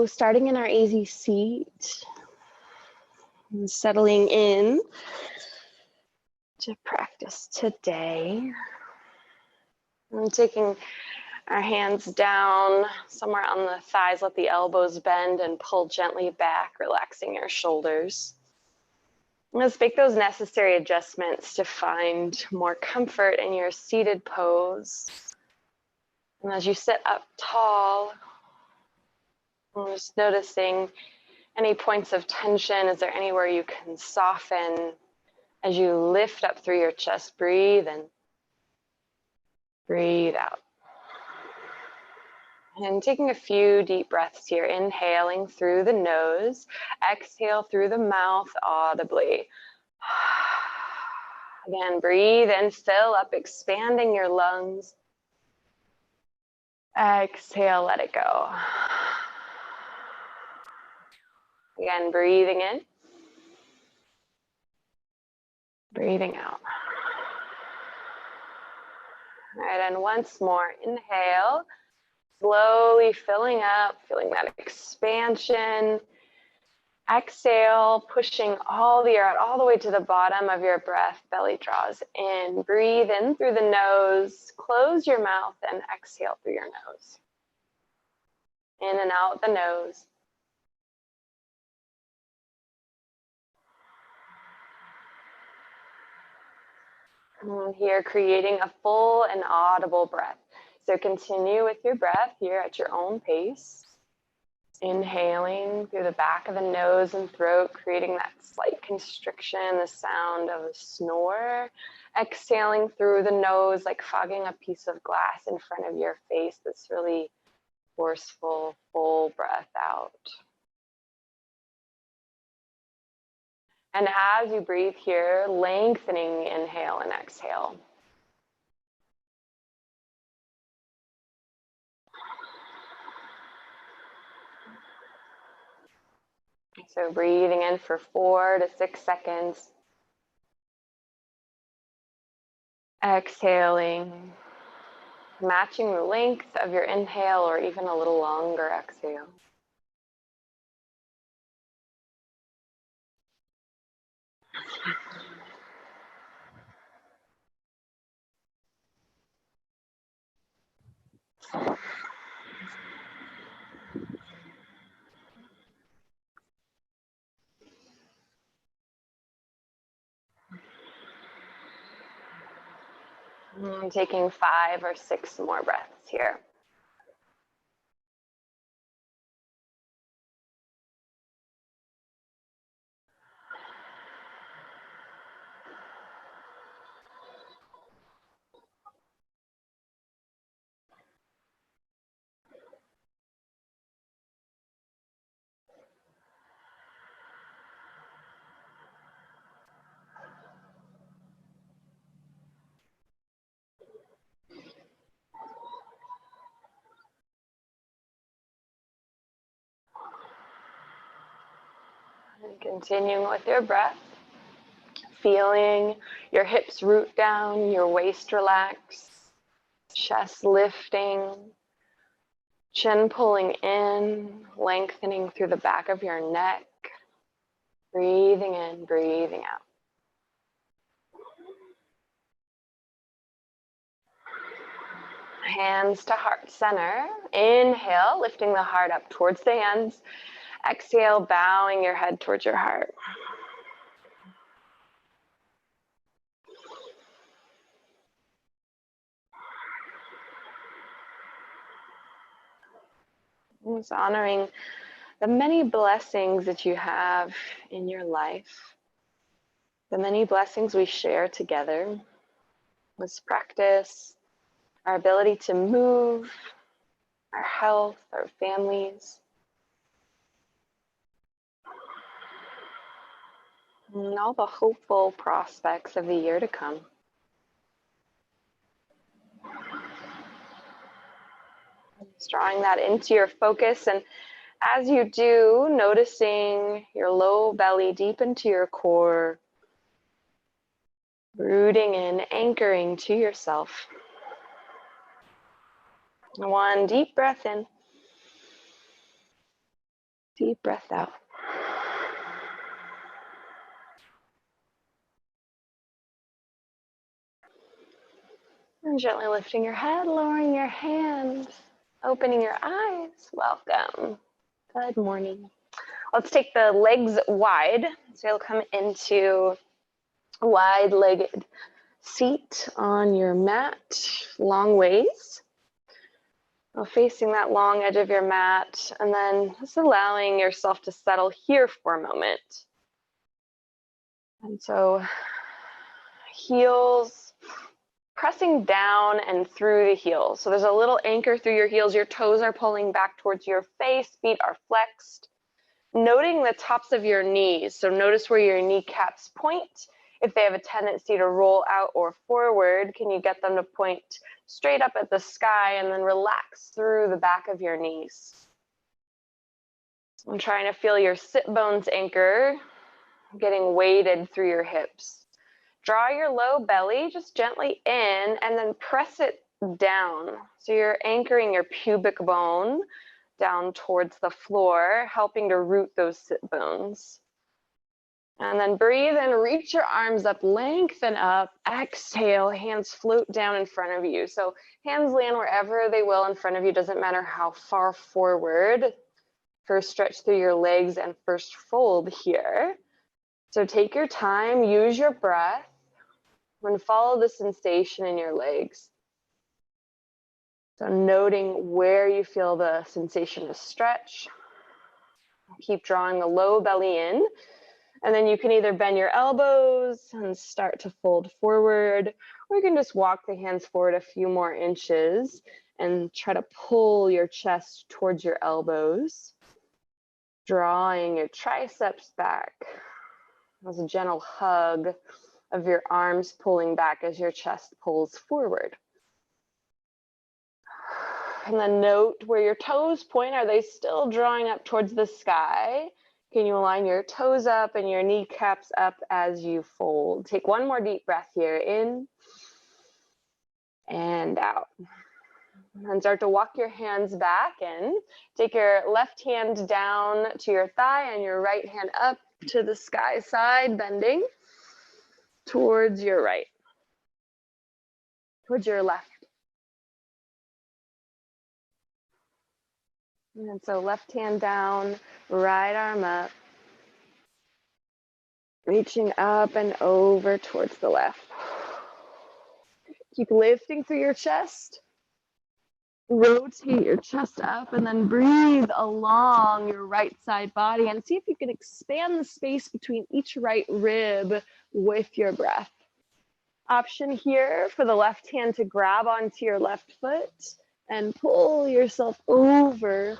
So starting in our easy seat, and settling in to practice today. And taking our hands down somewhere on the thighs, let the elbows bend and pull gently back, relaxing your shoulders. Let's make those necessary adjustments to find more comfort in your seated pose. And as you sit up tall, just noticing any points of tension. Is there anywhere you can soften as you lift up through your chest? Breathe in, breathe out. And taking a few deep breaths here, inhaling through the nose, exhale through the mouth audibly. Again, breathe in, fill up, expanding your lungs. Exhale, let it go. Again, breathing in, breathing out. All right, and once more, inhale. Slowly filling up, feeling that expansion. Exhale, pushing all the air out all the way to the bottom of your breath. Belly draws in. Breathe in through the nose. Close your mouth and exhale through your nose. In and out the nose. And here, creating a full and audible breath. So continue with your breath here at your own pace. Inhaling through the back of the nose and throat, creating that slight constriction, the sound of a snore. Exhaling through the nose, like fogging a piece of glass in front of your face. This really forceful, full breath out. And as you breathe here, lengthening inhale and exhale. So breathing in for 4 to 6 seconds. Exhaling, matching the length of your inhale or even a little longer exhale. I'm taking 5 or 6 more breaths here. And continuing with your breath, feeling your hips root down, your waist relax, chest lifting, chin pulling in, lengthening through the back of your neck, breathing in, breathing out. Hands to heart center. Inhale, lifting the heart up towards the hands. Exhale, bowing your head towards your heart. Just honoring the many blessings that you have in your life, the many blessings we share together. This practice, our ability to move, our health, our families, and all the hopeful prospects of the year to come. Just drawing that into your focus, and as you do, noticing your low belly deep into your core, rooting in, anchoring to yourself. One deep breath in. Deep breath out. And gently lifting your head, lowering your hands, opening your eyes. Welcome. Good morning. Let's take the legs wide. So you'll come into a wide-legged seat on your mat, long ways. Facing that long edge of your mat, and then just allowing yourself to settle here for a moment. And so heels pressing down and through the heels. So there's a little anchor through your heels. Your toes are pulling back towards your face. Feet are flexed. Noting the tops of your knees. So notice where your kneecaps point. If they have a tendency to roll out or forward, can you get them to point straight up at the sky and then relax through the back of your knees? I'm trying to feel your sit bones anchor, getting weighted through your hips. Draw your low belly just gently in and then press it down. So you're anchoring your pubic bone down towards the floor, helping to root those sit bones. And then breathe and reach your arms up, lengthen up, exhale, hands float down in front of you. So hands land wherever they will in front of you, doesn't matter how far forward. First stretch through your legs and first fold here. So take your time, use your breath, and follow the sensation in your legs. So noting where you feel the sensation of stretch. Keep drawing the low belly in. And then you can either bend your elbows and start to fold forward, or you can just walk the hands forward a few more inches and try to pull your chest towards your elbows, drawing your triceps back. As a gentle hug of your arms pulling back as your chest pulls forward. And then note where your toes point. Are they still drawing up towards the sky? Can you align your toes up and your kneecaps up as you fold? Take one more deep breath here, in and out. And start to walk your hands back in. Take your left hand down to your thigh and your right hand up to the sky side, bending towards your right, towards your left. And so left hand down, right arm up, reaching up and over towards the left. Keep lifting through your chest. Rotate your chest up and then breathe along your right side body and see if you can expand the space between each right rib with your breath. Option here for the left hand to grab onto your left foot and pull yourself over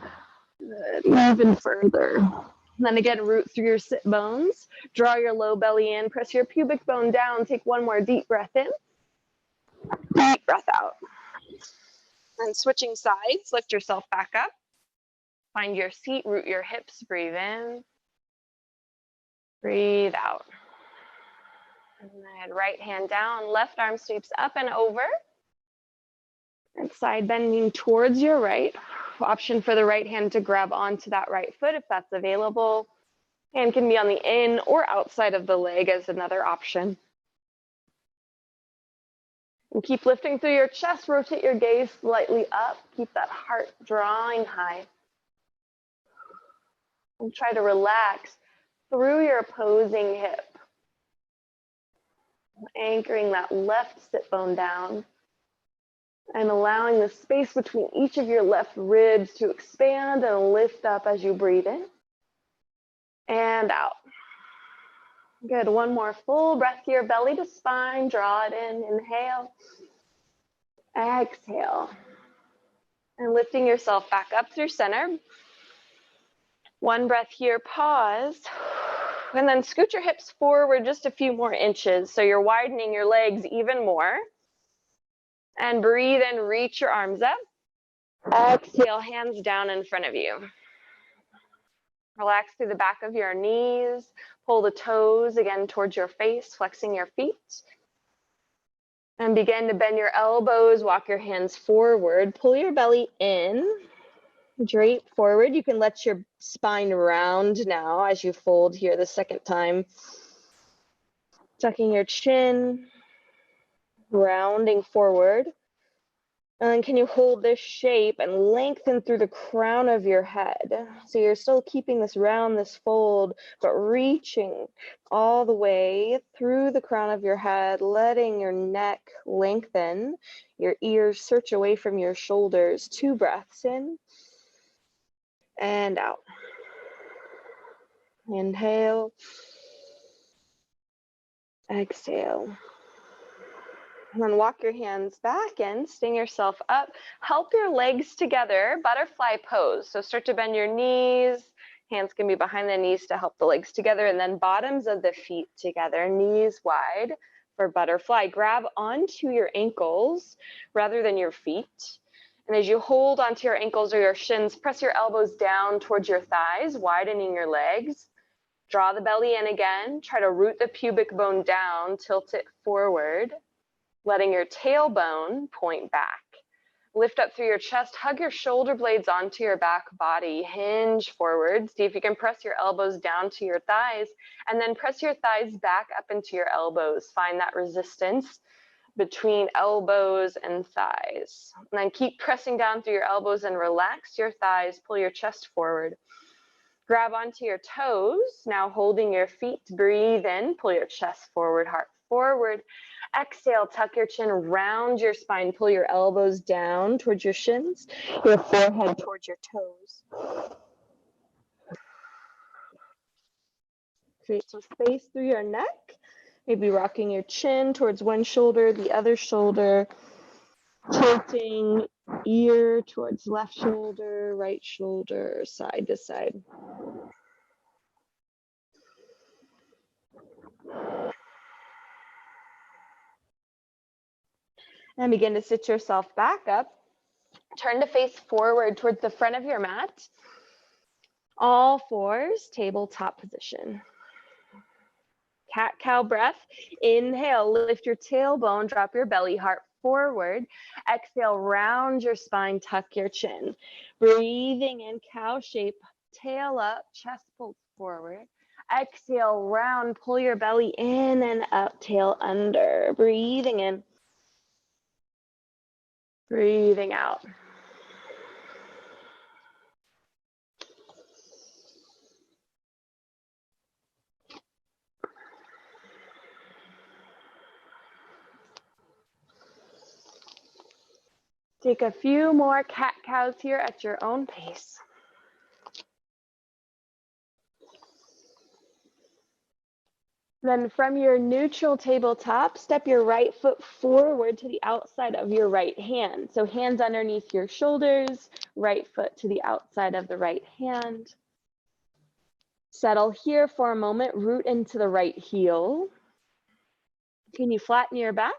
even further. And then again, root through your sit bones. Draw your low belly in. Press your pubic bone down. Take one more deep breath in. Deep breath out. And switching sides, lift yourself back up. Find your seat, root your hips. Breathe in. Breathe out. And then right hand down. Left arm sweeps up and over. And side bending towards your right. Option for the right hand to grab onto that right foot if that's available. Hand can be on the in or outside of the leg as another option. And keep lifting through your chest. Rotate your gaze slightly up. Keep that heart drawing high. And try to relax through your opposing hip. Anchoring that left sit bone down. And allowing the space between each of your left ribs to expand and lift up as you breathe in and out. Good, one more full breath here, belly to spine, draw it in, inhale, exhale. And lifting yourself back up through center. One breath here, pause, and then scoot your hips forward just a few more inches so you're widening your legs even more. And breathe and reach your arms up. Exhale, hands down in front of you. Relax through the back of your knees. Pull the toes again towards your face, flexing your feet. And begin to bend your elbows, walk your hands forward. Pull your belly in. Drape forward. You can let your spine round now as you fold here the second time. Tucking your chin, rounding forward. And then can you hold this shape and lengthen through the crown of your head? So you're still keeping this round, this fold, but reaching all the way through the crown of your head, letting your neck lengthen, your ears search away from your shoulders. 2 breaths in and out. Inhale, exhale. And then walk your hands back in, stand yourself up, help your legs together, butterfly pose. So start to bend your knees, hands can be behind the knees to help the legs together, and then bottoms of the feet together, knees wide for butterfly. Grab onto your ankles rather than your feet. And as you hold onto your ankles or your shins, press your elbows down towards your thighs, widening your legs. Draw the belly in again, try to root the pubic bone down, tilt it forward. Letting your tailbone point back. Lift up through your chest, hug your shoulder blades onto your back body, hinge forward. See if you can press your elbows down to your thighs, and then press your thighs back up into your elbows. Find that resistance between elbows and thighs. And then keep pressing down through your elbows and relax your thighs, pull your chest forward. Grab onto your toes, now holding your feet, breathe in, pull your chest forward, heart forward. Exhale, tuck your chin, round your spine, pull your elbows down towards your shins, your forehead towards your toes. Create some space through your neck, maybe rocking your chin towards one shoulder, the other shoulder, tilting ear towards left shoulder, right shoulder, side to side. And begin to sit yourself back up. Turn to face forward towards the front of your mat. All fours, tabletop position. Cat-cow breath. Inhale, lift your tailbone, drop your belly, heart forward. Exhale, round your spine, tuck your chin. Breathing in, cow shape, tail up, chest pulls forward. Exhale, round, pull your belly in and up, tail under. Breathing in. Breathing out. Take a few more cat-cows here at your own pace. Then from your neutral tabletop, step your right foot forward to the outside of your right hand. So hands underneath your shoulders, right foot to the outside of the right hand. Settle here for a moment, root into the right heel. Can you flatten your back?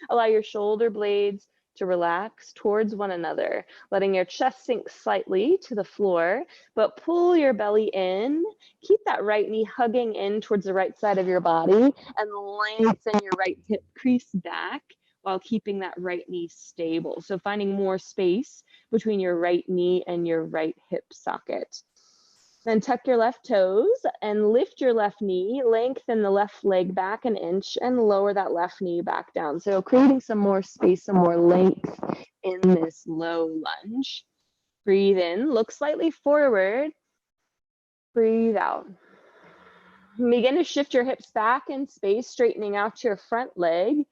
Allow your shoulder blades to relax towards one another, letting your chest sink slightly to the floor, but pull your belly in. Keep that right knee hugging in towards the right side of your body and lengthen your right hip crease back while keeping that right knee stable. So finding more space between your right knee and your right hip socket. Then tuck your left toes and lift your left knee, lengthen the left leg back an inch and lower that left knee back down. So creating some more space, some more length in this low lunge. Breathe in, look slightly forward, breathe out. Begin to shift your hips back in space, straightening out your front leg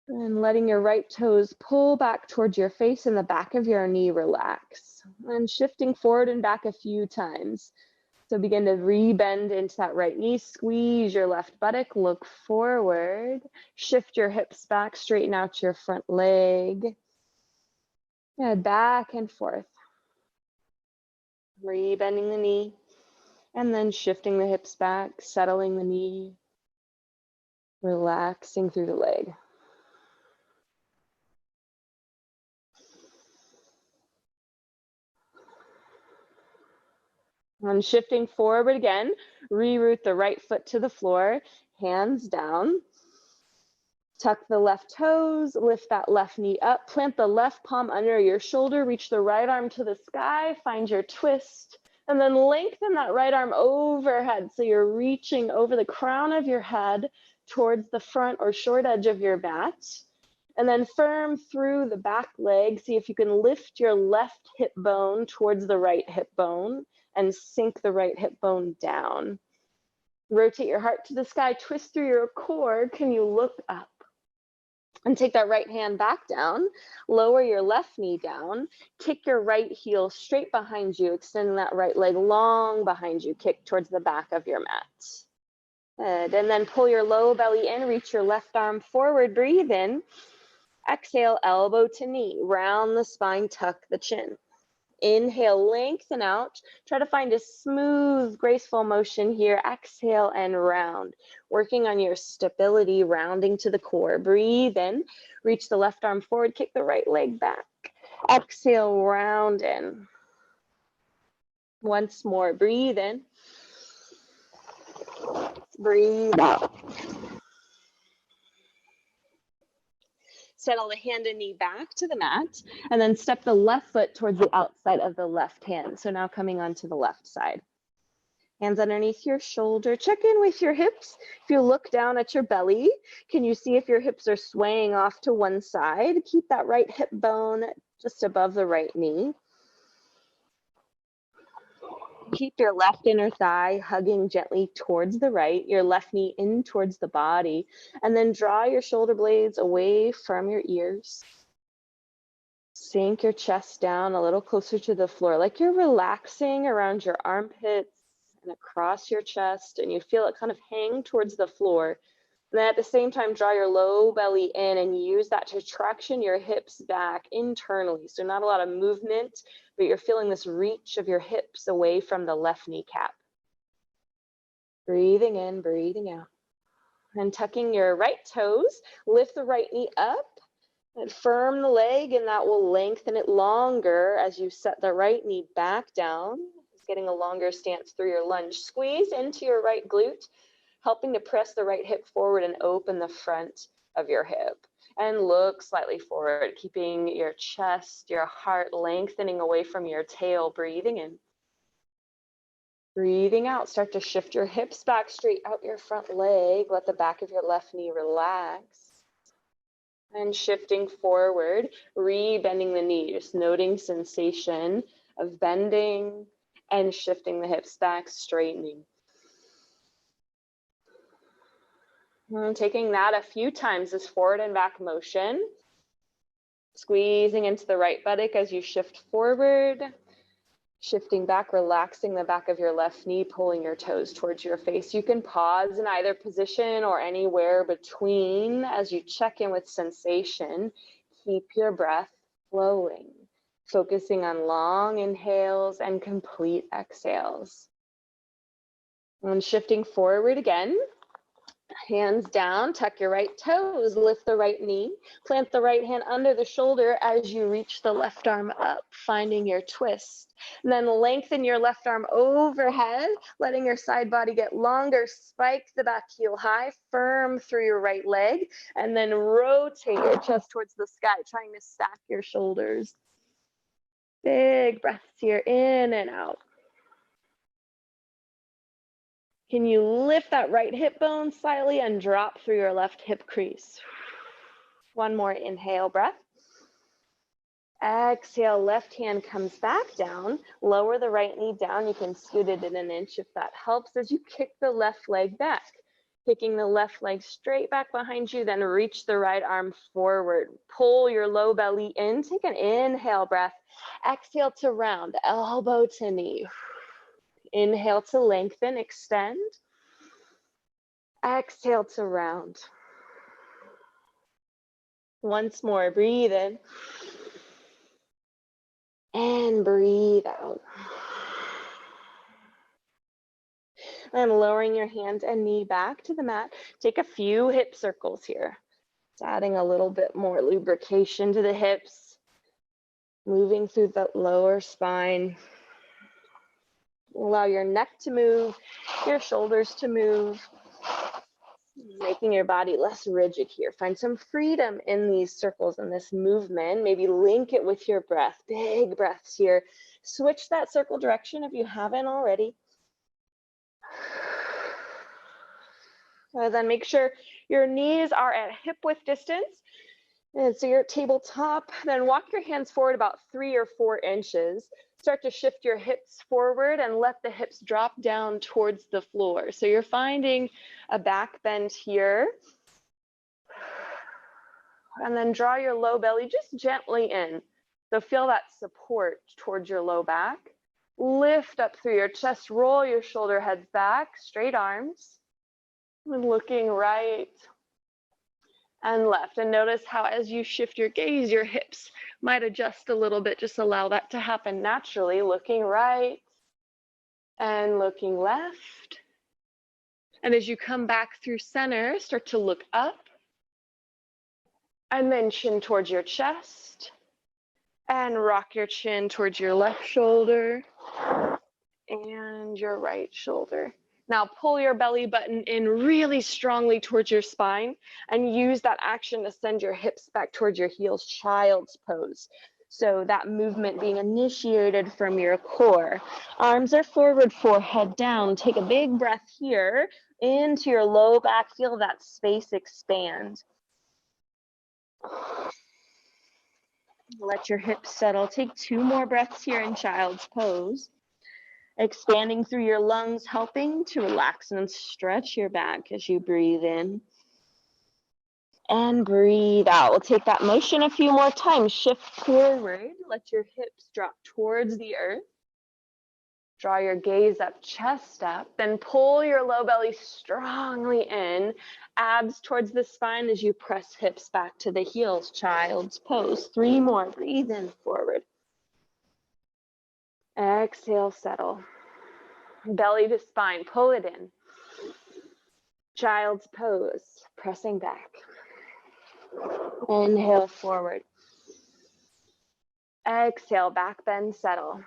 and letting your right toes pull back towards your face and the back of your knee relax. And shifting forward and back a few times. So begin to rebend into that right knee, squeeze your left buttock, look forward, shift your hips back, straighten out your front leg. Yeah, back and forth. Rebending the knee, and then shifting the hips back, settling the knee, relaxing through the leg. And shifting forward again, reroot the right foot to the floor, hands down. Tuck the left toes, lift that left knee up, plant the left palm under your shoulder, reach the right arm to the sky, find your twist, and then lengthen that right arm overhead so you're reaching over the crown of your head towards the front or short edge of your mat. And then firm through the back leg. See if you can lift your left hip bone towards the right hip bone and sink the right hip bone down. Rotate your heart to the sky, twist through your core. Can you look up? And take that right hand back down, lower your left knee down, kick your right heel straight behind you, extending that right leg long behind you, kick towards the back of your mat. Good. And then pull your low belly in, reach your left arm forward, breathe in. Exhale, elbow to knee, round the spine, tuck the chin. Inhale, lengthen out. Try to find a smooth, graceful motion here. Exhale and round. Working on your stability, rounding to the core. Breathe in. Reach the left arm forward. Kick the right leg back. Exhale, round in. Once more. Breathe in. Breathe out. Settle the hand and knee back to the mat, and then step the left foot towards the outside of the left hand. So now coming onto the left side. Hands underneath your shoulder. Check in with your hips. If you look down at your belly, can you see if your hips are swaying off to one side? Keep that right hip bone just above the right knee. Keep your left inner thigh hugging gently towards the right, your left knee in towards the body, and then draw your shoulder blades away from your ears. Sink your chest down a little closer to the floor, like you're relaxing around your armpits and across your chest, and you feel it kind of hang towards the floor. And then at the same time, draw your low belly in and use that to traction your hips back internally. So not a lot of movement, but you're feeling this reach of your hips away from the left kneecap. Breathing in, breathing out. And tucking your right toes, lift the right knee up and firm the leg, and that will lengthen it longer as you set the right knee back down. It's getting a longer stance through your lunge. Squeeze into your right glute, helping to press the right hip forward and open the front of your hip. And look slightly forward, keeping your chest, your heart lengthening away from your tail. Breathing in. Breathing out. Start to shift your hips back, straight out your front leg. Let the back of your left knee relax. And shifting forward, re-bending the knee, just noting sensation of bending and shifting the hips back, straightening. And taking that a few times, this forward and back motion. Squeezing into the right buttock as you shift forward. Shifting back, relaxing the back of your left knee, pulling your toes towards your face. You can pause in either position or anywhere between as you check in with sensation. Keep your breath flowing, focusing on long inhales and complete exhales. And shifting forward again. Hands down, tuck your right toes, lift the right knee, plant the right hand under the shoulder as you reach the left arm up, finding your twist. And then lengthen your left arm overhead, letting your side body get longer, spike the back heel high, firm through your right leg, and then rotate your chest towards the sky, trying to stack your shoulders. Big breaths here, in and out. Can you lift that right hip bone slightly and drop through your left hip crease? One more inhale breath. Exhale, left hand comes back down. Lower the right knee down. You can scoot it in an inch if that helps as you kick the left leg back. Kicking the left leg straight back behind you, then reach the right arm forward. Pull your low belly in. Take an inhale breath. Exhale to round, elbow to knee. Inhale to lengthen, extend. Exhale to round. Once more, breathe in. And breathe out. And lowering your hands and knee back to the mat. Take a few hip circles here. It's adding a little bit more lubrication to the hips. Moving through the lower spine. Allow your neck to move, your shoulders to move. Making your body less rigid here. Find some freedom in these circles and this movement. Maybe link it with your breath. Big breaths here. Switch that circle direction if you haven't already. Then make sure your knees are at hip width distance. And so you're at tabletop. Then walk your hands forward about 3 or 4 inches. Start to shift your hips forward and let the hips drop down towards the floor. So you're finding a back bend here. And then draw your low belly just gently in. So feel that support towards your low back. Lift up through your chest, roll your shoulder heads back, straight arms. And looking right and left. And notice how as you shift your gaze, your hips might adjust a little bit. Just allow that to happen naturally. Looking right and looking left. And as you come back through center, start to look up. And then chin towards your chest. And rock your chin towards your left shoulder and your right shoulder. Now pull your belly button in really strongly towards your spine and use that action to send your hips back towards your heels, child's pose. So that movement being initiated from your core. Arms are forward, forehead down. Take a big breath here into your low back. Feel that space expand. Let your hips settle. Take 2 more breaths here in child's pose. Expanding through your lungs, helping to relax and stretch your back as you breathe in. And breathe out. We'll take that motion a few more times. Shift forward. Let your hips drop towards the earth. Draw your gaze up, chest up. Then pull your low belly strongly in. Abs towards the spine as you press hips back to the heels. Child's pose. 3 more. Breathe in, forward. Exhale, settle. Belly to spine, pull it in. Child's pose, pressing back. Inhale, forward. Exhale, back bend, settle.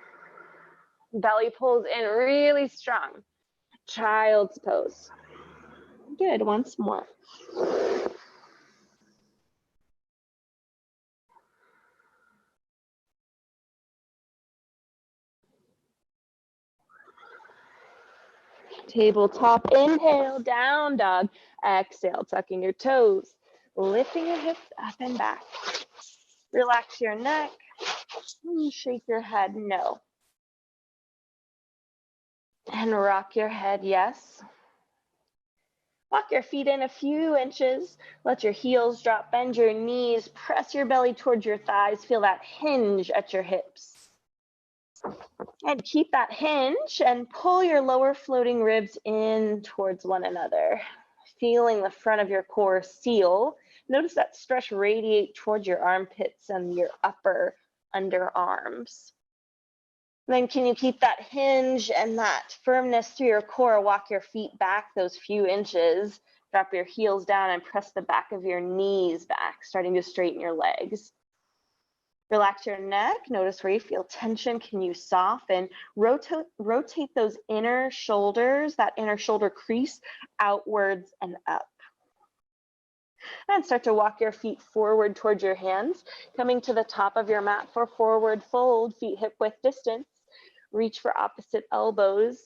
Belly pulls in really strong. Child's pose. Good, once more. Tabletop, inhale, down dog. Exhale, tucking your toes. Lifting your hips up and back. Relax your neck. Shake your head, no. And rock your head, yes. Walk your feet in a few inches. Let your heels drop, bend your knees, press your belly towards your thighs. Feel that hinge at your hips. And keep that hinge and pull your lower floating ribs in towards one another. Feeling the front of your core seal. Notice that stretch radiate towards your armpits and your upper underarms. Then can you keep that hinge and that firmness through your core? Walk your feet back those few inches. Drop your heels down and press the back of your knees back, starting to straighten your legs. Relax your neck. Notice where you feel tension. Can you soften? Rotate those inner shoulders, that inner shoulder crease outwards and up. And start to walk your feet forward towards your hands, coming to the top of your mat for forward fold, feet hip width distance. Reach for opposite elbows.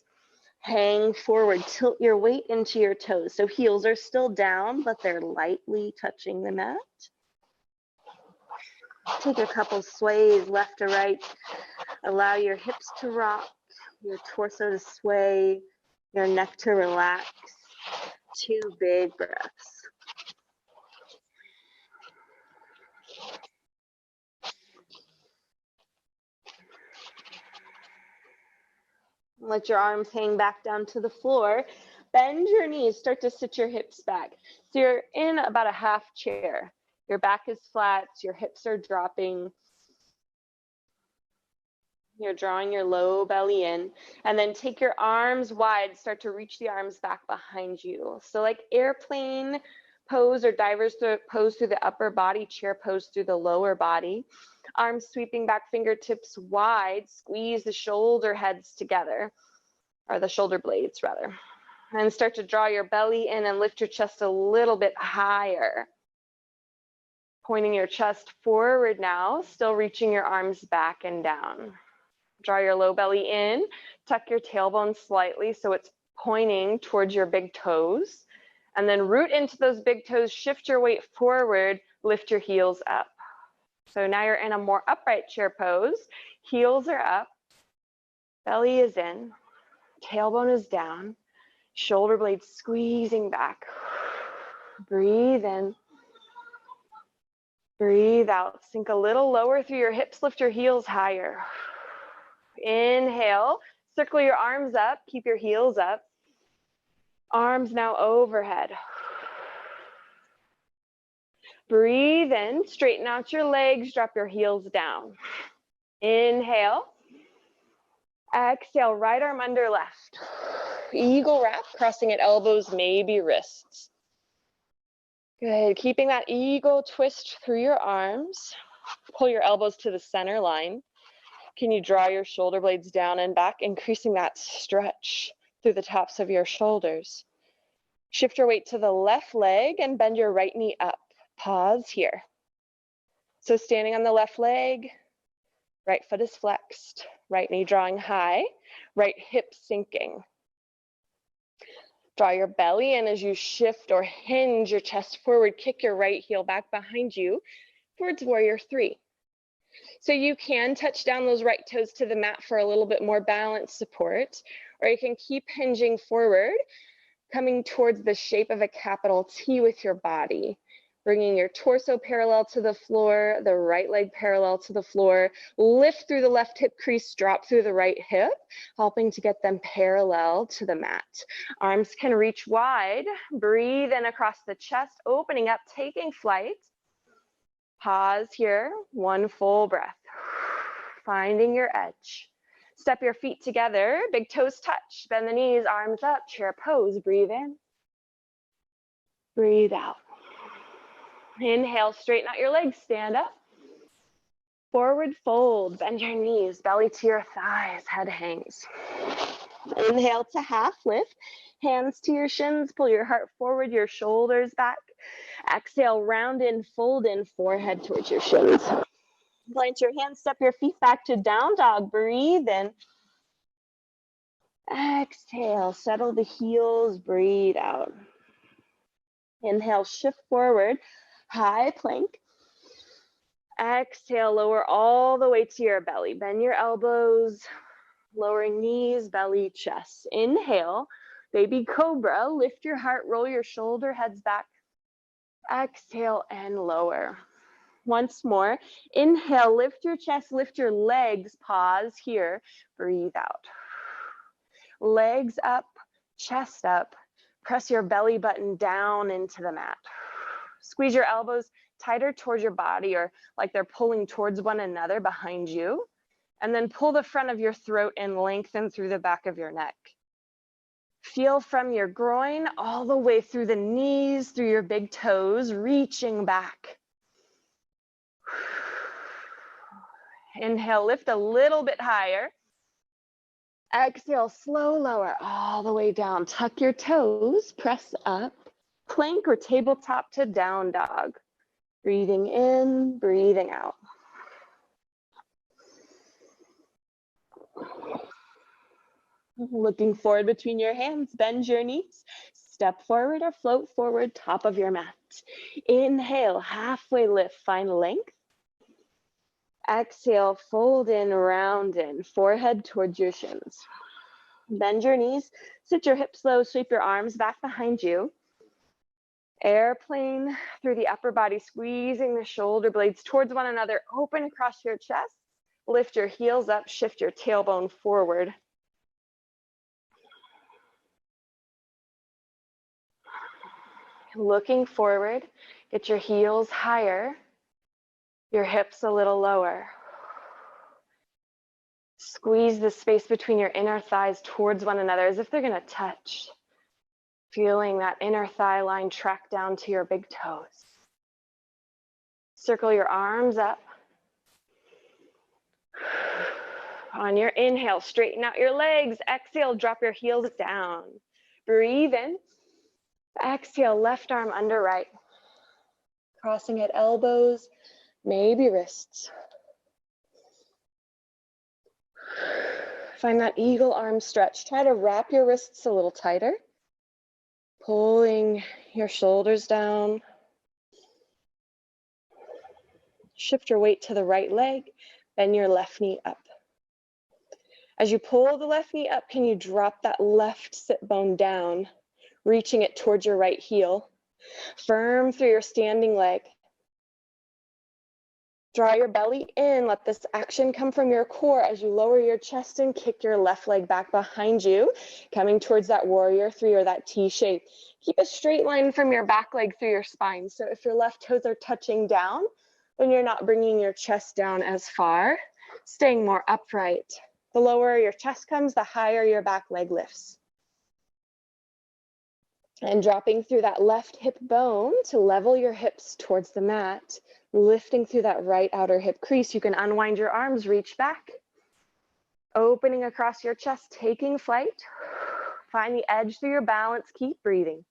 Hang forward. Tilt your weight into your toes. So heels are still down, but they're lightly touching the mat. Take a couple sways left to right. Allow your hips to rock, your torso to sway, your neck to relax. 2 big breaths. Let your arms hang back down to the floor. Bend your knees, start to sit your hips back. So you're in about a half chair. Your back is flat, your hips are dropping. You're drawing your low belly in. And then take your arms wide, start to reach the arms back behind you. So like airplane pose or diver's pose through the upper body, chair pose through the lower body. Arms sweeping back, fingertips wide, squeeze the shoulder heads together, or the shoulder blades rather. And start to draw your belly in and lift your chest a little bit higher. Pointing your chest forward now, still reaching your arms back and down. Draw your low belly in, tuck your tailbone slightly so it's pointing towards your big toes. And then root into those big toes, shift your weight forward, lift your heels up. So now you're in a more upright chair pose. Heels are up, belly is in, tailbone is down, shoulder blades squeezing back. Breathe in, breathe out. Sink a little lower through your hips, lift your heels higher. Inhale, circle your arms up, keep your heels up. Arms now overhead. Breathe in, straighten out your legs, drop your heels down. Inhale. Exhale, right arm under left. Eagle wrap, crossing at elbows, maybe wrists. Good, keeping that eagle twist through your arms. Pull your elbows to the center line. Can you draw your shoulder blades down and back, increasing that stretch through the tops of your shoulders? Shift your weight to the left leg and bend your right knee up. Pause here. So standing on the left leg, right foot is flexed, right knee drawing high, right hip sinking. Draw your belly in as you shift or hinge your chest forward, kick your right heel back behind you towards warrior three. So you can touch down those right toes to the mat for a little bit more balance support, or you can keep hinging forward, coming towards the shape of a capital T with your body, bringing your torso parallel to the floor, the right leg parallel to the floor, lift through the left hip crease, drop through the right hip, helping to get them parallel to the mat. Arms can reach wide, breathe in across the chest, opening up, taking flight. Pause here, one full breath. Finding your edge. Step your feet together, big toes touch, bend the knees, arms up, chair pose, breathe in. Breathe out. Inhale, straighten out your legs, stand up. Forward fold, bend your knees, belly to your thighs, head hangs. Inhale to half lift, hands to your shins, pull your heart forward, your shoulders back. Exhale, round in, fold in, forehead towards your shins. Plant your hands, step your feet back to down dog, breathe in. Exhale, settle the heels, breathe out. Inhale, shift forward, high plank. Exhale, lower all the way to your belly. Bend your elbows, lowering knees, belly, chest. Inhale, baby cobra, lift your heart, roll your shoulder, heads back. Exhale and lower. Once more, inhale, lift your chest, lift your legs, pause here, breathe out. Legs up, chest up, press your belly button down into the mat. Squeeze your elbows tighter towards your body or like they're pulling towards one another behind you. And then pull the front of your throat and lengthen through the back of your neck. Feel from your groin all the way through the knees, through your big toes, reaching back. Inhale, lift a little bit higher. Exhale, slow lower all the way down. Tuck your toes, press up, plank or tabletop to down dog. Breathing in, breathing out. Looking forward between your hands, bend your knees. Step forward or float forward, top of your mat. Inhale, halfway lift, find length. Exhale, fold in, round in, forehead towards your shins. Bend your knees, sit your hips low, sweep your arms back behind you. Airplane through the upper body, squeezing the shoulder blades towards one another, open across your chest. Lift your heels up, shift your tailbone forward. Looking forward, get your heels higher, your hips a little lower. Squeeze the space between your inner thighs towards one another as if they're going to touch. Feeling that inner thigh line track down to your big toes. Circle your arms up. On your inhale, straighten out your legs. Exhale, drop your heels down. Breathe in. Exhale, left arm under right. Crossing at elbows, maybe wrists. Find that eagle arm stretch. Try to wrap your wrists a little tighter. Pulling your shoulders down. Shift your weight to the right leg, bend your left knee up. As you pull the left knee up, can you drop that left sit bone down, reaching it towards your right heel? Firm through your standing leg. Draw your belly in, let this action come from your core as you lower your chest and kick your left leg back behind you, coming towards that warrior three or that T shape. Keep a straight line from your back leg through your spine. So if your left toes are touching down, then you're not bringing your chest down as far, staying more upright. The lower your chest comes, the higher your back leg lifts. And dropping through that left hip bone to level your hips towards the mat, lifting through that right outer hip crease. You can unwind your arms, reach back, opening across your chest, taking flight. Find the edge through your balance, keep breathing.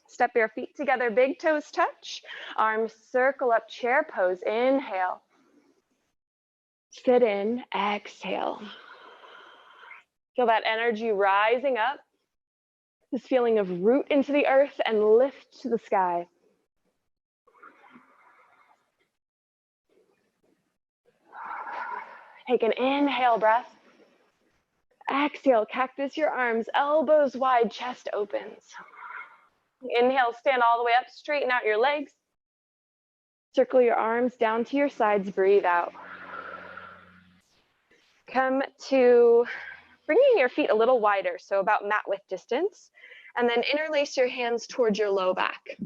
Step your feet together, big toes touch, arms circle up, chair pose, inhale. Sit in, exhale. Feel that energy rising up, this feeling of root into the earth and lift to the sky. Take an inhale breath. Exhale, cactus your arms, elbows wide, chest opens. Inhale, stand all the way up, straighten out your legs. Circle your arms down to your sides, breathe out. Come to bringing your feet a little wider, so about mat width distance, and then interlace your hands towards your low back.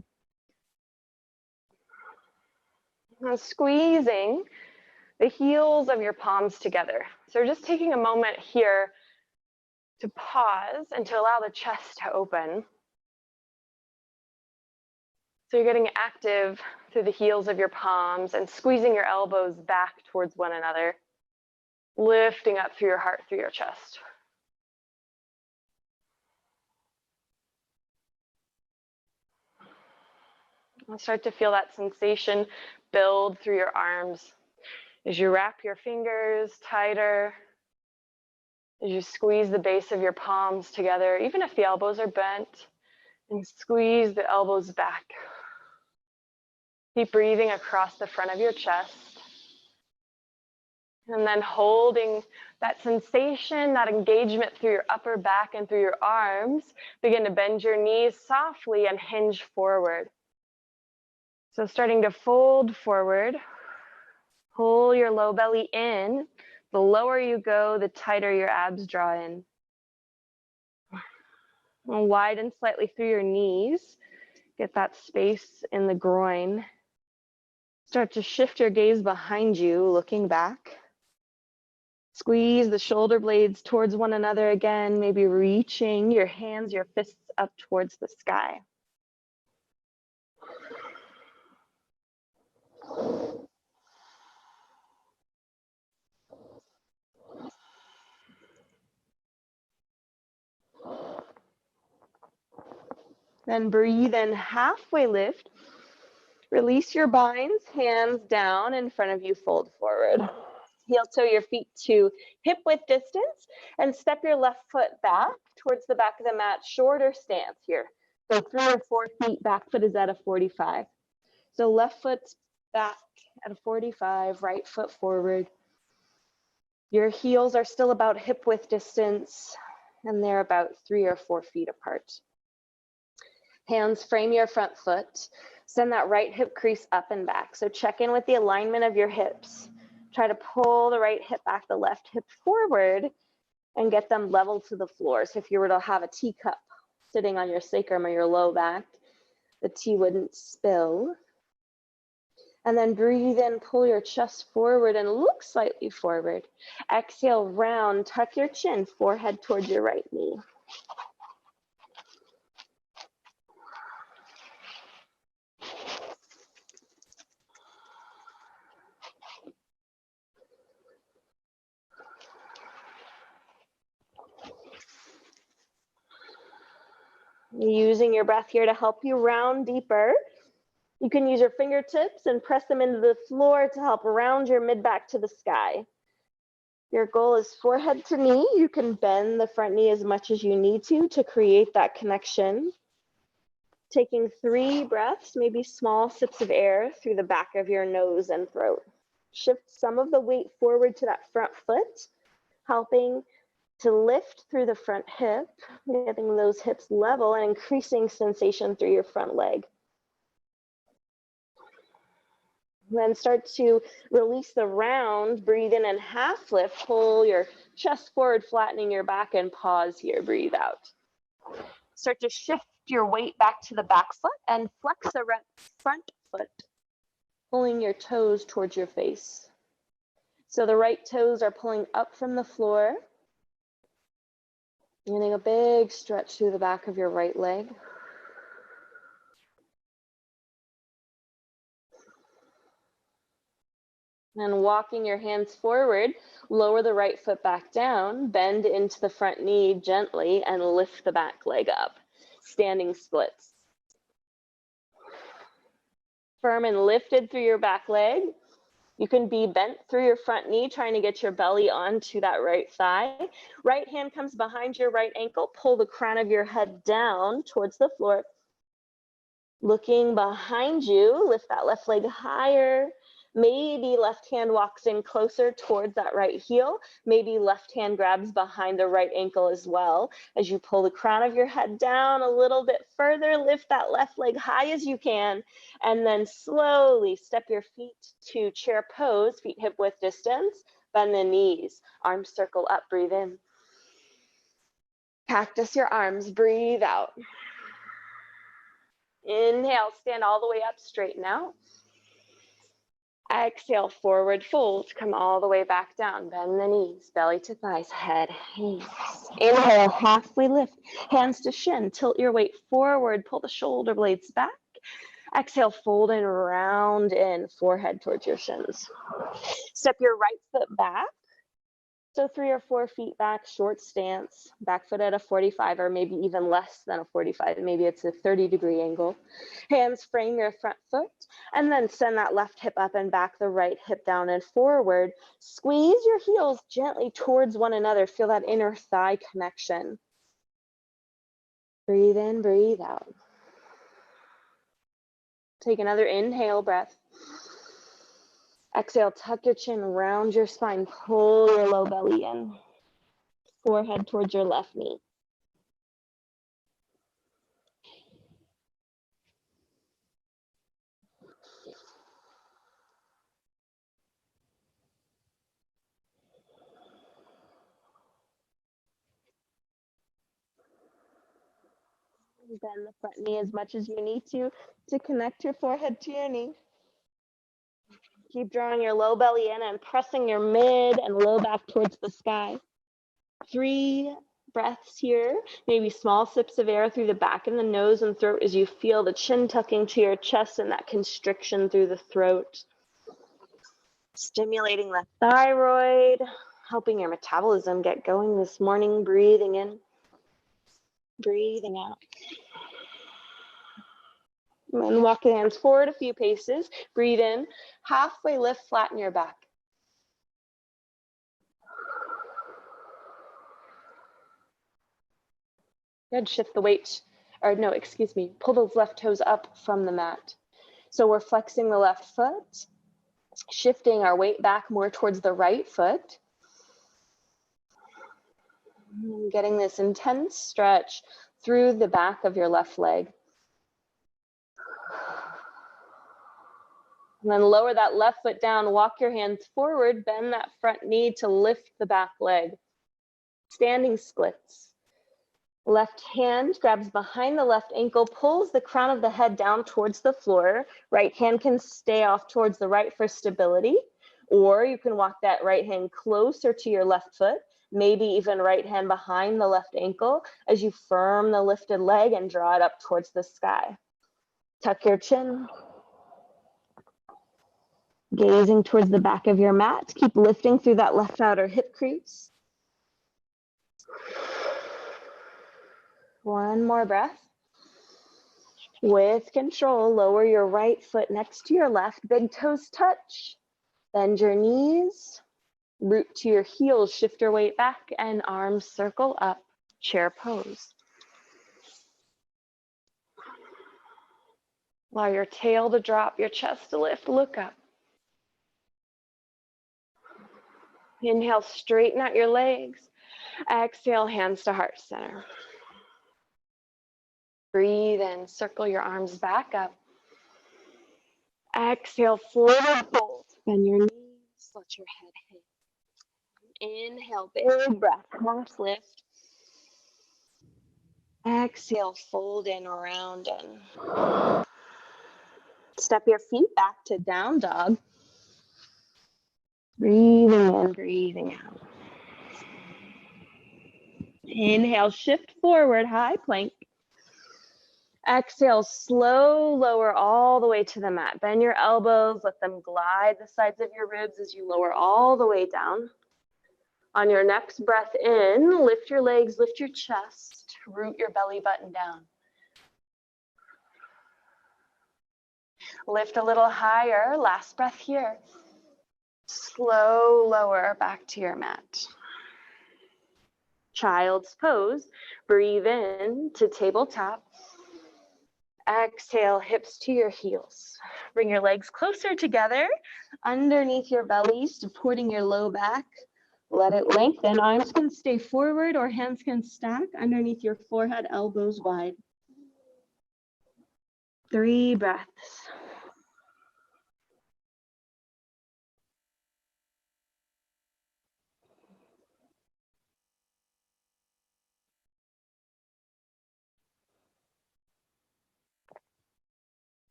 Now squeezing the heels of your palms together. So we're just taking a moment here to pause and to allow the chest to open. So you're getting active through the heels of your palms and squeezing your elbows back towards one another, lifting up through your heart, through your chest. I'll start to feel that sensation build through your arms as you wrap your fingers tighter, as you squeeze the base of your palms together, even if the elbows are bent, and squeeze the elbows back. Keep breathing across the front of your chest. And then holding that sensation, that engagement through your upper back and through your arms, begin to bend your knees softly and hinge forward. So starting to fold forward, pull your low belly in. The lower you go, the tighter your abs draw in. And widen slightly through your knees. Get that space in the groin. Start to shift your gaze behind you, looking back. Squeeze the shoulder blades towards one another again, maybe reaching your hands, your fists up towards the sky. Then breathe in, halfway lift. Release your binds, hands down in front of you, fold forward. Heel toe your feet to hip width distance and step your left foot back towards the back of the mat, shorter stance here. So 3 or 4 feet, back foot is at a 45. So left foot's back at a 45, right foot forward. Your heels are still about hip width distance and they're about 3 or 4 feet apart. Hands frame your front foot. Send that right hip crease up and back. So check in with the alignment of your hips. Try to pull the right hip back, the left hip forward, and get them level to the floor. So if you were to have a teacup sitting on your sacrum or your low back, the tea wouldn't spill. And then breathe in, pull your chest forward and look slightly forward. Exhale, round, tuck your chin, forehead towards your right knee. Using your breath here to help you round deeper. You can use your fingertips and press them into the floor to help round your mid-back to the sky. Your goal is forehead to knee. You can bend the front knee as much as you need to create that connection. Taking 3 breaths, maybe small sips of air through the back of your nose and throat. Shift some of the weight forward to that front foot, helping to lift through the front hip, getting those hips level and increasing sensation through your front leg. Then start to release the round, breathe in and half lift, pull your chest forward, flattening your back, and pause here, breathe out. Start to shift your weight back to the back foot and flex the front foot, pulling your toes towards your face. So the right toes are pulling up from the floor, getting a big stretch through the back of your right leg. And walking your hands forward, lower the right foot back down, bend into the front knee gently, and lift the back leg up. Standing splits. Firm and lifted through your back leg. You can be bent through your front knee, trying to get your belly onto that right thigh. Right hand comes behind your right ankle. Pull the crown of your head down towards the floor. Looking behind you, lift that left leg higher. Maybe left hand walks in closer towards that right heel. Maybe left hand grabs behind the right ankle as well. As you pull the crown of your head down a little bit further, lift that left leg high as you can, and then slowly step your feet to chair pose, feet hip width distance, bend the knees, arms circle up, breathe in. Cactus your arms, breathe out. Inhale, stand all the way up, straighten out. Exhale, forward fold, come all the way back down, bend the knees, belly to thighs, head, hands. Inhale, halfway lift, hands to shin, tilt your weight forward, pull the shoulder blades back. Exhale, fold and round in, forehead towards your shins. Step your right foot back. So 3 or 4 feet back, short stance, back foot at a 45 or maybe even less than a 45. Maybe it's a 30-degree angle. Hands frame your front foot and then send that left hip up and back, the right hip down and forward. Squeeze your heels gently towards one another. Feel that inner thigh connection. Breathe in, breathe out. Take another inhale breath. Exhale, tuck your chin, round your spine, pull your low belly in. Forehead towards your left knee. Bend the front knee as much as you need to connect your forehead to your knee. Keep drawing your low belly in and pressing your mid and low back towards the sky. 3 breaths here, maybe small sips of air through the back and the nose and throat as you feel the chin tucking to your chest and that constriction through the throat. Stimulating the thyroid, helping your metabolism get going this morning. Breathing in, breathing out. And walk the hands forward a few paces. Breathe in, halfway lift, flatten your back. Good, shift the weight, or no, excuse me, pull those left toes up from the mat. So we're flexing the left foot, shifting our weight back more towards the right foot. And getting this intense stretch through the back of your left leg. And then lower that left foot down, walk your hands forward, bend that front knee to lift the back leg. Standing splits. Left hand grabs behind the left ankle, pulls the crown of the head down towards the floor. Right hand can stay off towards the right for stability, or you can walk that right hand closer to your left foot, maybe even right hand behind the left ankle as you firm the lifted leg and draw it up towards the sky. Tuck your chin. Gazing towards the back of your mat. Keep lifting through that left outer hip crease. 1 more breath. With control, lower your right foot next to your left. Big toes touch. Bend your knees. Root to your heels. Shift your weight back and arms circle up. Chair pose. Allow your tail to drop, your chest to lift. Look up. Inhale, straighten out your legs. Exhale, hands to heart center. Breathe in, circle your arms back up. Exhale, forward fold. Bend your knees, let your head hang. Inhale, big breath, cross lift. Exhale, fold in, round in. Step your feet back to down dog. Breathing in, breathing out. Inhale, shift forward, high plank. Exhale, slow lower all the way to the mat. Bend your elbows, let them glide the sides of your ribs as you lower all the way down. On your next breath in, lift your legs, lift your chest, root your belly button down. Lift a little higher, last breath here. Slow lower back to your mat. Child's pose, breathe in to tabletop. Exhale, hips to your heels. Bring your legs closer together, underneath your belly, supporting your low back. Let it lengthen. Arms can stay forward or hands can stack underneath your forehead, elbows wide. 3 breaths.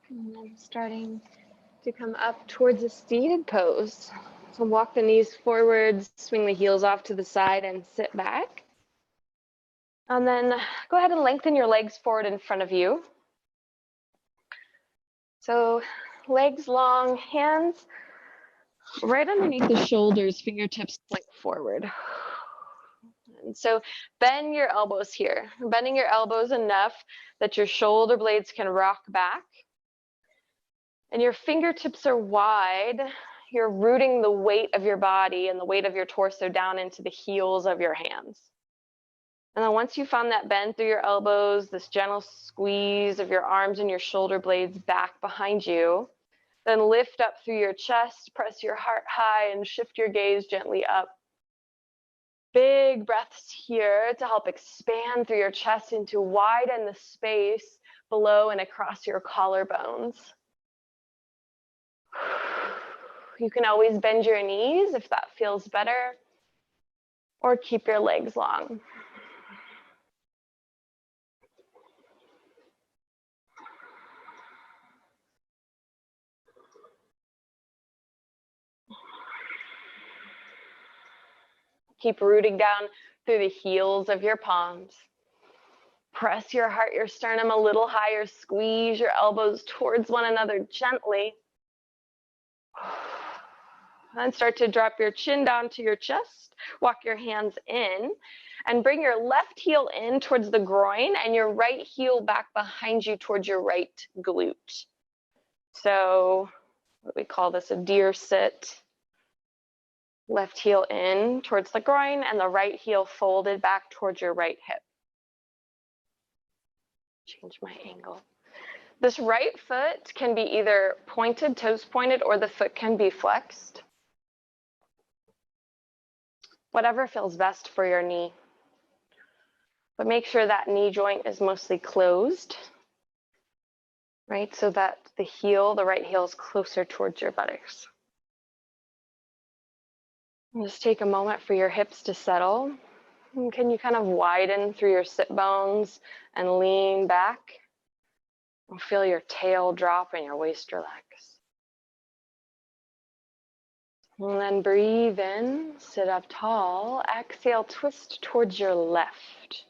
And then starting to come up towards a seated pose. So walk the knees forward, swing the heels off to the side and sit back. And then go ahead and lengthen your legs forward in front of you. So legs long, hands right underneath the shoulders, fingertips point forward. And so bend your elbows here, bending your elbows enough that your shoulder blades can rock back. And your fingertips are wide. You're rooting the weight of your body and the weight of your torso down into the heels of your hands. And then once you found that bend through your elbows, this gentle squeeze of your arms and your shoulder blades back behind you, then lift up through your chest, press your heart high, and shift your gaze gently up. Big breaths here to help expand through your chest and to widen the space below and across your collarbones. You can always bend your knees if that feels better, or keep your legs long. Keep rooting down through the heels of your palms. Press your heart, your sternum a little higher. Squeeze your elbows towards one another gently. And start to drop your chin down to your chest. Walk your hands in and bring your left heel in towards the groin and your right heel back behind you towards your right glute. So we call this a deer sit. Left heel in towards the groin and the right heel folded back towards your right hip. Change my angle. This right foot can be either pointed, toes pointed, or the foot can be flexed. Whatever feels best for your knee. But make sure that knee joint is mostly closed, right? So that the heel, the right heel, is closer towards your buttocks. And just take a moment for your hips to settle. And can you kind of widen through your sit bones and lean back? And feel your tail drop and your waist relax. And then breathe in, sit up tall. Exhale, twist towards your left.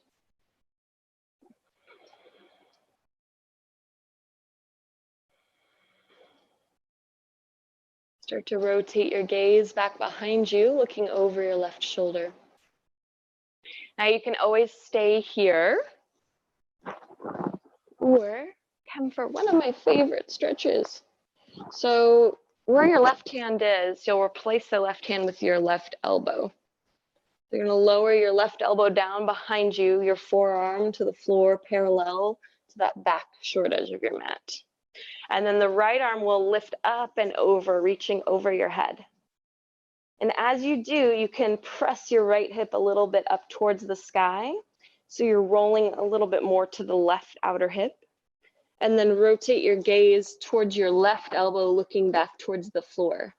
Start to rotate your gaze back behind you, looking over your left shoulder. Now you can always stay here or come for one of my favorite stretches. So where your left hand is, you'll replace the left hand with your left elbow. You're going to lower your left elbow down behind you, your forearm to the floor, parallel to that back short edge of your mat. And then the right arm will lift up and over, reaching over your head. And as you do, you can press your right hip a little bit up towards the sky. So you're rolling a little bit more to the left outer hip. And then rotate your gaze towards your left elbow, looking back towards the floor.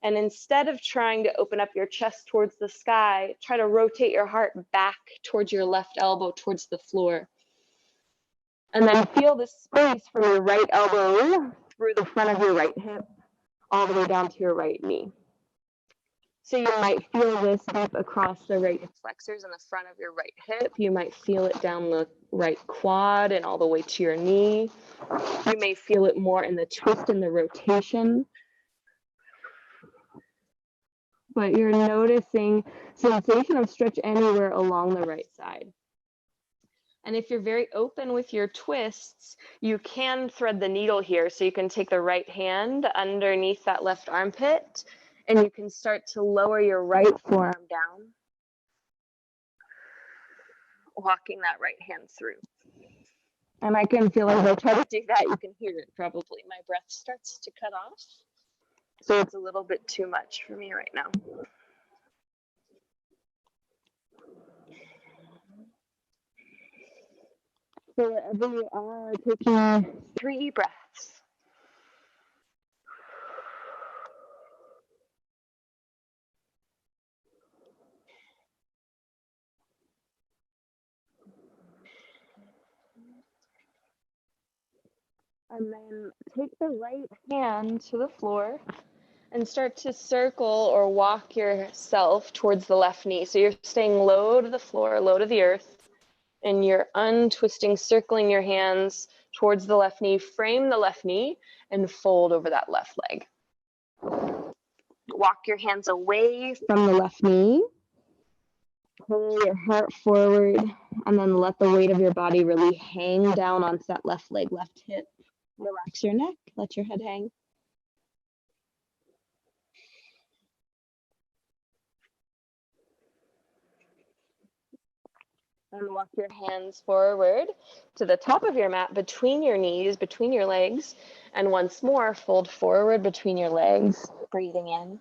And instead of trying to open up your chest towards the sky, try to rotate your heart back towards your left elbow, towards the floor. And then feel the space from your right elbow through the front of your right hip, all the way down to your right knee. So you might feel this up across the right hip flexors in the front of your right hip. You might feel it down the right quad and all the way to your knee. You may feel it more in the twist and the rotation. But you're noticing sensation of stretch anywhere along the right side. And if you're very open with your twists, you can thread the needle here. So you can take the right hand underneath that left armpit, and you can start to lower your right forearm down, walking that right hand through. And I can feel as I try to do that, you can hear it probably. My breath starts to cut off. So it's a little bit too much for me right now. So wherever you are, taking 3 breaths. And then take the right hand to the floor and start to circle or walk yourself towards the left knee. So you're staying low to the floor, low to the earth, and you're untwisting, circling your hands towards the left knee. Frame the left knee and fold over that left leg. Walk your hands away from the left knee. Pull your heart forward, and then let the weight of your body really hang down onto that left leg, left hip. Relax your neck, let your head hang. And walk your hands forward to the top of your mat, between your knees, between your legs. And once more, fold forward between your legs, breathing in,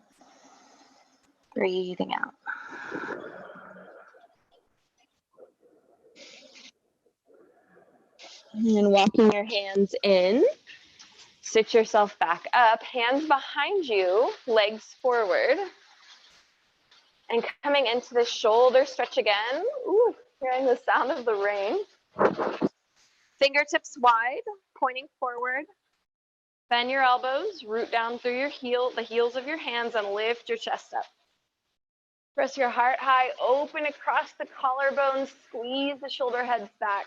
breathing out. And then walking your hands in, sit yourself back up, hands behind you, legs forward. And coming into the shoulder stretch again. Ooh, hearing the sound of the rain. Fingertips wide, pointing forward. Bend your elbows, root down through your the heels of your hands, and lift your chest up. Press your heart high, open across the collarbones, squeeze the shoulder heads back.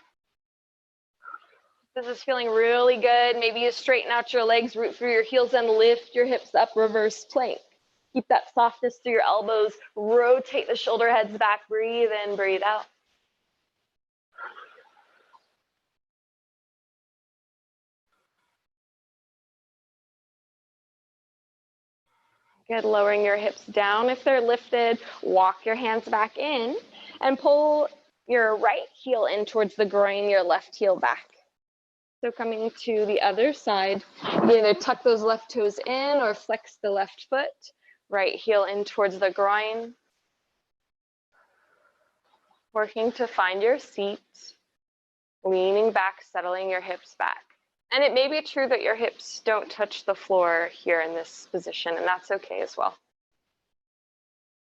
This is feeling really good. Maybe you straighten out your legs, root through your heels, and lift your hips up, reverse plank. Keep that softness through your elbows. Rotate the shoulder heads back. Breathe in, breathe out. Good, lowering your hips down if they're lifted. Walk your hands back in and pull your right heel in towards the groin, your left heel back. So coming to the other side, you either tuck those left toes in or flex the left foot. Right heel in towards the groin. Working to find your seat. Leaning back, settling your hips back. And it may be true that your hips don't touch the floor here in this position, and that's okay as well.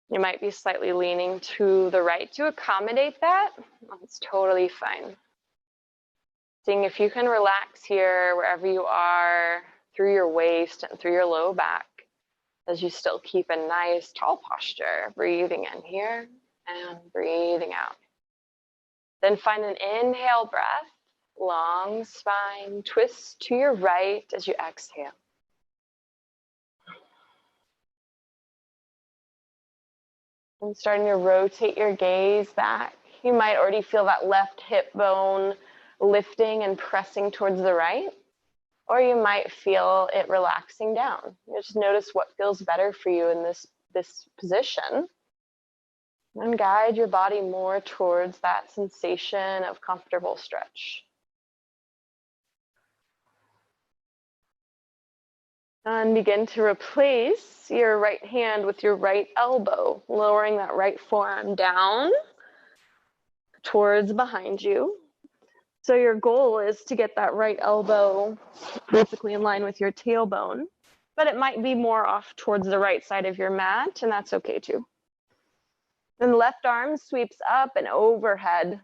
You might be slightly leaning to the right to accommodate that. That's totally fine. Seeing if you can relax here wherever you are, through your waist and through your low back, as you still keep a nice tall posture. Breathing in here and breathing out. Then find an inhale breath. Long spine, twist to your right as you exhale. And starting to rotate your gaze back. You might already feel that left hip bone lifting and pressing towards the right, or you might feel it relaxing down. You just notice what feels better for you in this position, and guide your body more towards that sensation of comfortable stretch. And begin to replace your right hand with your right elbow, lowering that right forearm down towards behind you. So your goal is to get that right elbow basically in line with your tailbone, but it might be more off towards the right side of your mat, and that's okay too. Then the left arm sweeps up and overhead,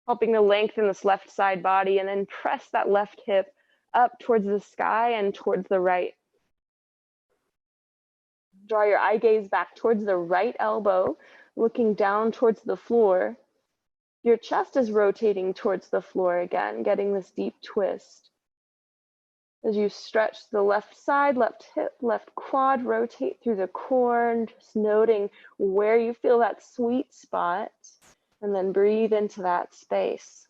helping to lengthen this left side body, and then press that left hip up towards the sky and towards the right. Draw your eye gaze back towards the right elbow, looking down towards the floor. Your chest is rotating towards the floor again, getting this deep twist. As you stretch the left side, left hip, left quad, rotate through the core, and just noting where you feel that sweet spot, and then breathe into that space.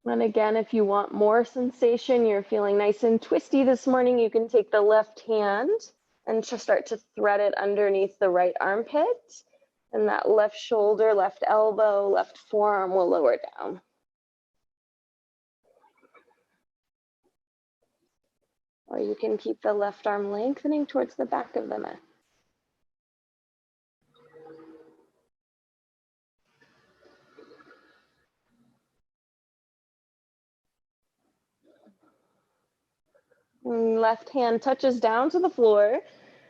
And again, if you want more sensation, you're feeling nice and twisty this morning, you can take the left hand and just start to thread it underneath the right armpit, and that left shoulder, left elbow, left forearm will lower down. Or you can keep the left arm lengthening towards the back of the mat. And left hand touches down to the floor,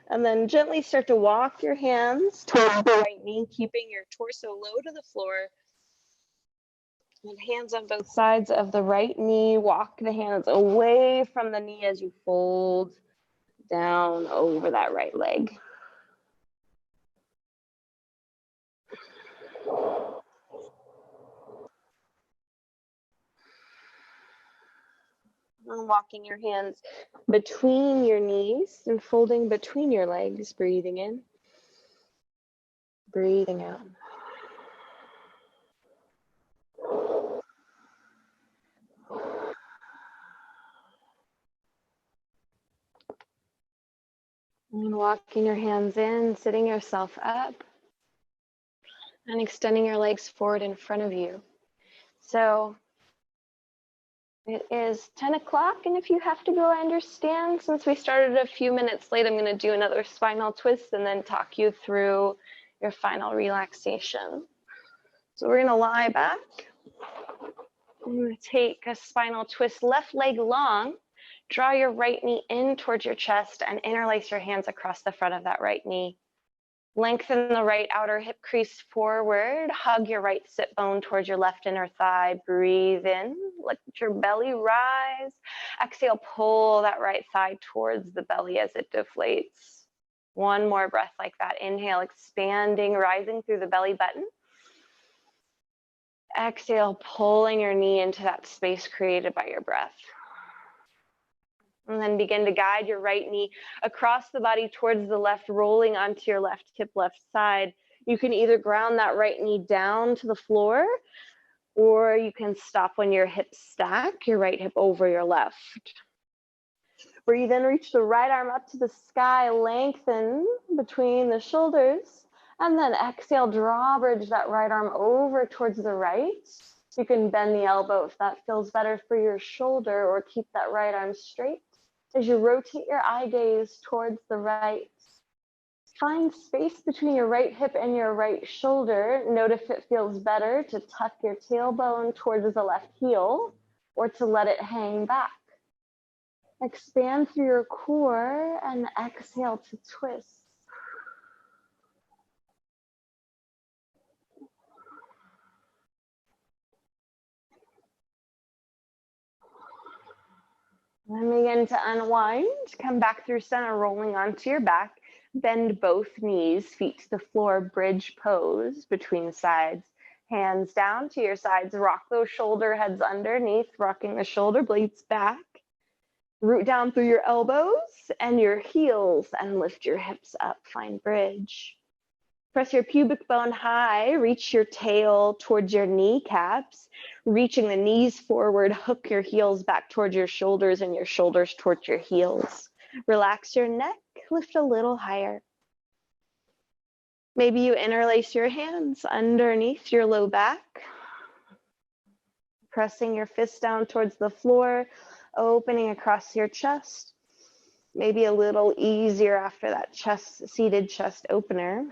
and then gently start to walk your hands towards the right knee, keeping your torso low to the floor. And hands on both sides of the right knee. Walk the hands away from the knee as you fold down over that right leg. And walking your hands between your knees and folding between your legs, breathing in, breathing out. And walking your hands in, sitting yourself up, and extending your legs forward in front of you. So it is 10 o'clock, and if you have to go, I understand. Since we started a few minutes late, I'm going to do another spinal twist and then talk you through your final relaxation. So we're going to lie back. I'm going to take a spinal twist, left leg long. Draw your right knee in towards your chest and interlace your hands across the front of that right knee. Lengthen the right outer hip crease forward. Hug your right sit bone towards your left inner thigh. Breathe in. Let your belly rise. Exhale, pull that right thigh towards the belly as it deflates. One more breath like that. Inhale, expanding, rising through the belly button. Exhale, pulling your knee into that space created by your breath. And then begin to guide your right knee across the body towards the left, rolling onto your left hip, left side. You can either ground that right knee down to the floor, or you can stop when your hips stack, your right hip over your left. Breathe in, reach the right arm up to the sky, lengthen between the shoulders, and then exhale, draw bridge that right arm over towards the right. You can bend the elbow if that feels better for your shoulder, or keep that right arm straight. As you rotate your eye gaze towards the right, find space between your right hip and your right shoulder. Note if it feels better to tuck your tailbone towards the left heel or to let it hang back. Expand through your core and exhale to twist. Then begin to unwind. Come back through center, rolling onto your back. Bend both knees, feet to the floor, bridge pose between the sides. Hands down to your sides. Rock those shoulder heads underneath, rocking the shoulder blades back. Root down through your elbows and your heels and lift your hips up. Find bridge. Press your pubic bone high, reach your tail towards your kneecaps, reaching the knees forward, hook your heels back towards your shoulders and your shoulders towards your heels. Relax your neck, lift a little higher. Maybe you interlace your hands underneath your low back, pressing your fists down towards the floor, opening across your chest. Maybe a little easier after that seated chest opener.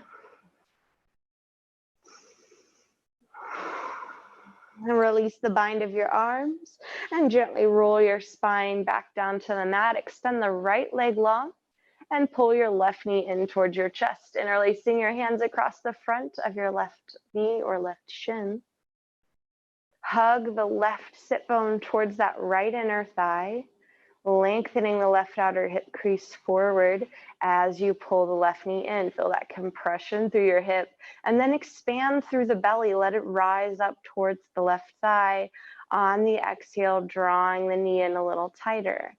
And release the bind of your arms and gently roll your spine back down to the mat. Extend the right leg long and pull your left knee in towards your chest, interlacing your hands across the front of your left knee or left shin. Hug the left sit bone towards that right inner thigh, lengthening the left outer hip crease forward as you pull the left knee in. Feel that compression through your hip, and then expand through the belly. Let it rise up towards the left thigh. On the exhale, drawing the knee in a little tighter.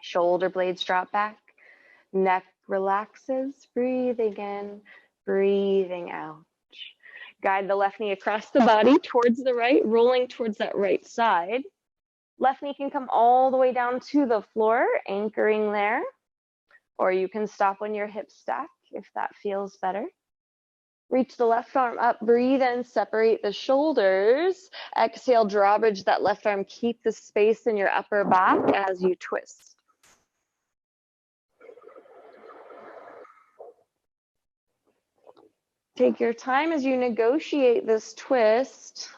Shoulder blades drop back, neck relaxes, breathing in, breathing out. Guide the left knee across the body towards the right, rolling towards that right side. Left knee can come all the way down to the floor, anchoring there. Or you can stop when your hips stack if that feels better. Reach the left arm up, breathe in, separate the shoulders. Exhale, drawbridge that left arm. Keep the space in your upper back as you twist. Take your time as you negotiate this twist.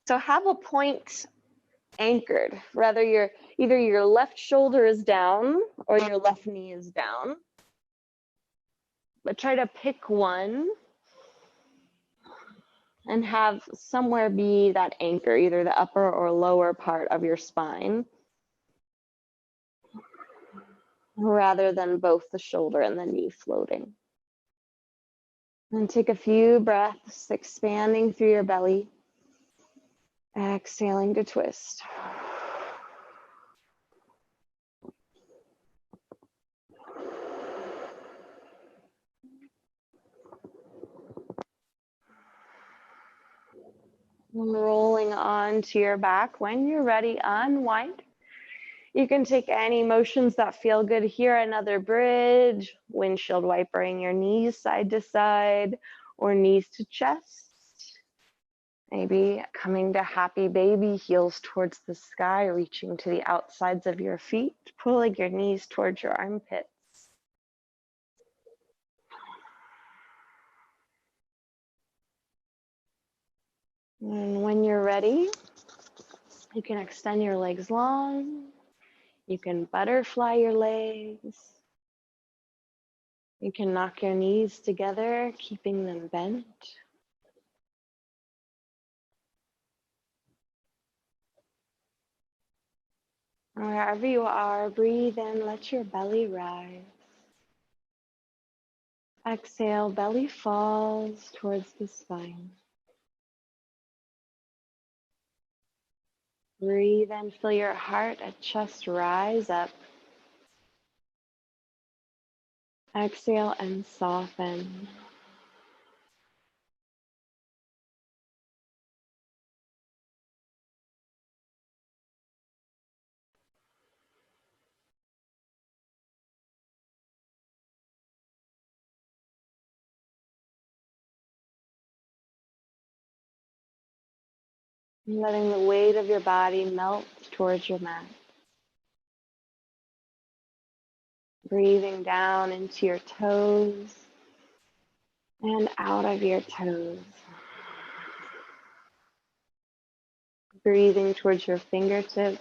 So have a point anchored. Either your left shoulder is down or your left knee is down. But try to pick one and have somewhere be that anchor, either the upper or lower part of your spine, rather than both the shoulder and the knee floating. And take a few breaths, expanding through your belly, exhaling to twist. Rolling onto your back. When you're ready, unwind. You can take any motions that feel good here. Another bridge, windshield wipering your knees side to side or knees to chest. Maybe coming to happy baby, heels towards the sky, reaching to the outsides of your feet, pulling your knees towards your armpits. And when you're ready, you can extend your legs long. You can butterfly your legs. You can knock your knees together, keeping them bent. Wherever you are, breathe in, let your belly rise. Exhale, belly falls towards the spine. Breathe in, feel your heart and chest rise up. Exhale and soften. Letting the weight of your body melt towards your mat. Breathing down into your toes and out of your toes. Breathing towards your fingertips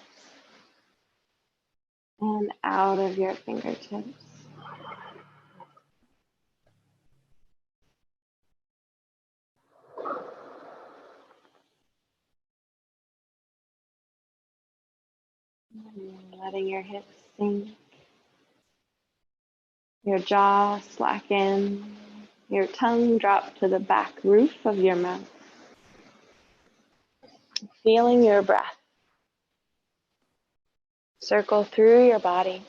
and out of your fingertips. Letting your hips sink, your jaw slacken, your tongue drop to the back roof of your mouth. Feeling your breath circle through your body.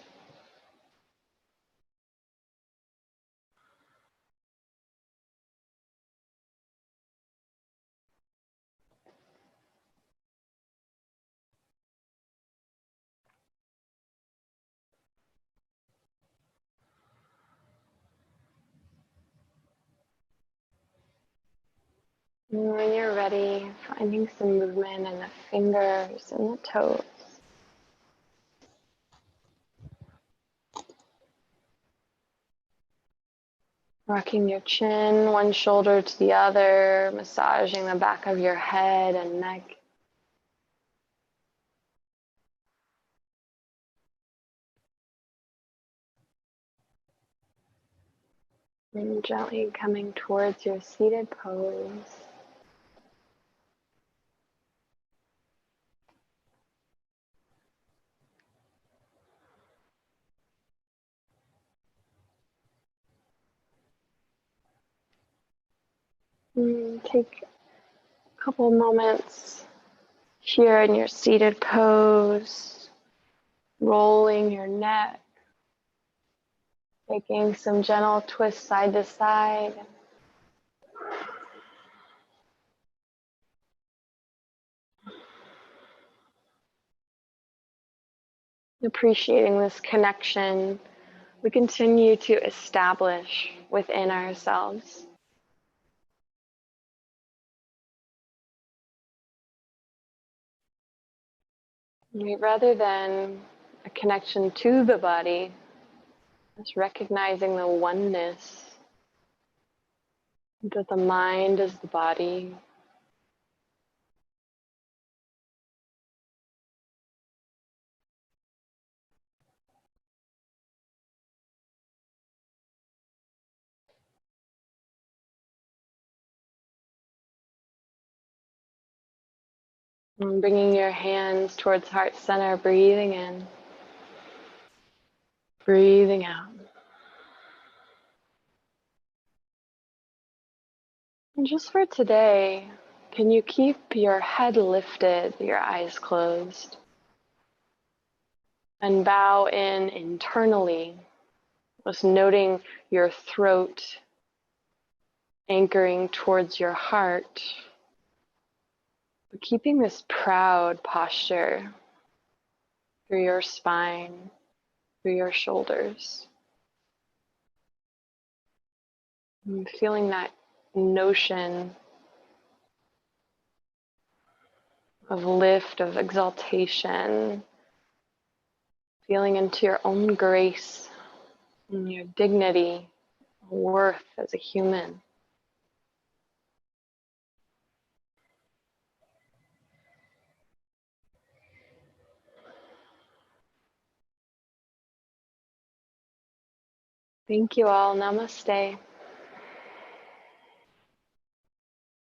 And when you're ready, finding some movement in the fingers and the toes. Rocking your chin, one shoulder to the other, massaging the back of your head and neck. And gently coming towards your seated pose. And take a couple moments here in your seated pose, rolling your neck, taking some gentle twists side to side. Appreciating this connection we continue to establish within ourselves. Rather than a connection to the body, it's recognizing the oneness, that the mind is the body. And bringing your hands towards heart center, breathing in, breathing out. And just for today, can you keep your head lifted, your eyes closed, and bow in internally, just noting your throat anchoring towards your heart, but keeping this proud posture through your spine, through your shoulders. And feeling that notion of lift, of exaltation, feeling into your own grace and your dignity, worth as a human. Thank you all. Namaste.